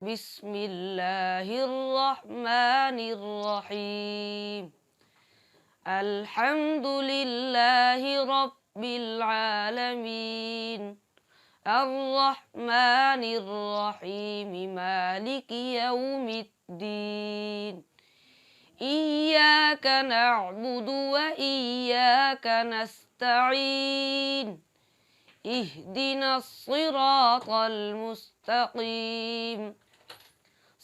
بسم الله الرحمن الرحيم. الحمد لله رب العالمين، الرحمن الرحيم، مالك يوم الدين. إياك نعبد وإياك نستعين، اهدنا الصراط المستقيم،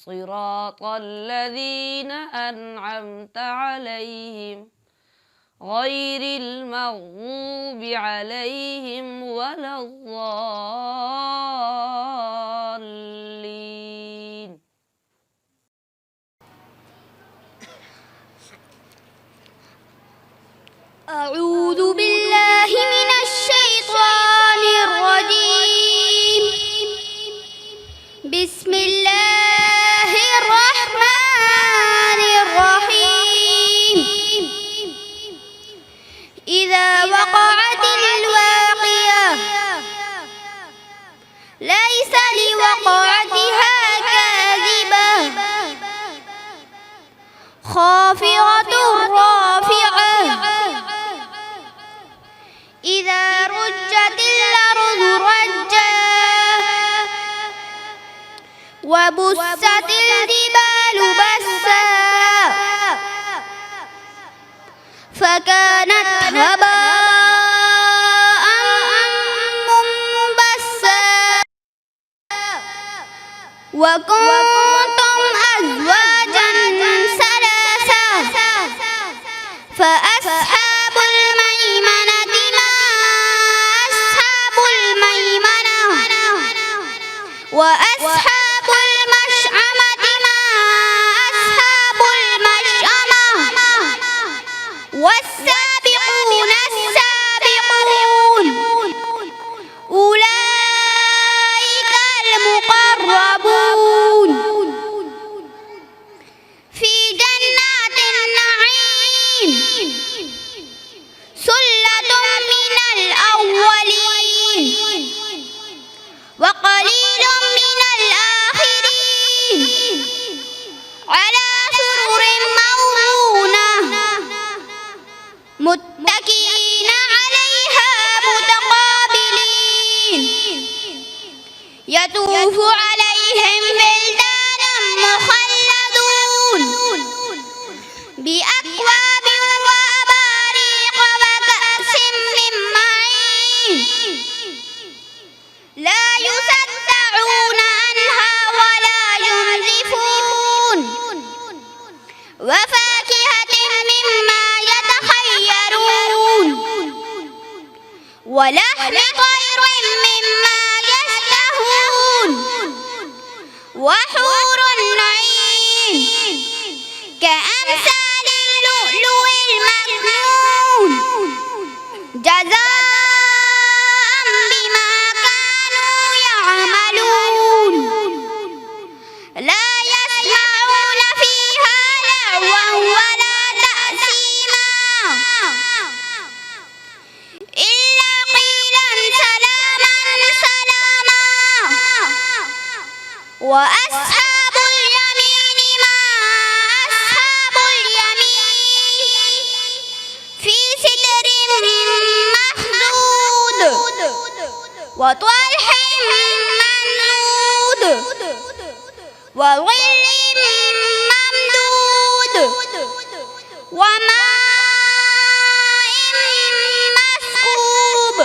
صراط الذين أنعمت عليهم غير المغضوب عليهم ولا الضالين. أعوذ بالله من الشيطان الرجيم. بسم الله الرحمن الرحيم. إذا وقعت الواقعة ليس لوقعتها كاذبة خافضة رافعة إذا رجت الأرض رجا وبست الجبال بسا فكانت هباء منبثا وكنتم أزواجا ثلاثا فأصحاب الميمنة ما أصحاب الميمنة وأصحاب المشأمة ما أصحاب المشأمة والسابقون السابقون أولئك المقربون في جنات النعيم ثلة من الأولين وقليل من الآخرين على سرر موضونة متكئين عليها متقابلين يطوف عليهم ولدان مخلدون بأكواب وأباريق وكأس من معين لا يصدعون عنها ولا ينزفون وفاكهة مما يتخيرون ولحم طير مما يشتهون وحور عين كأمثال اللؤلؤ المكنون جزاء بما كانوا يعملون لا يسمعون فيها لغوا ولا تأثيما إلا قيلا سلاما سلاما وأصحاب اليمين ما أصحاب اليمين في سدر مخضود وطلح منضود وظل ممدود وماء مسكوب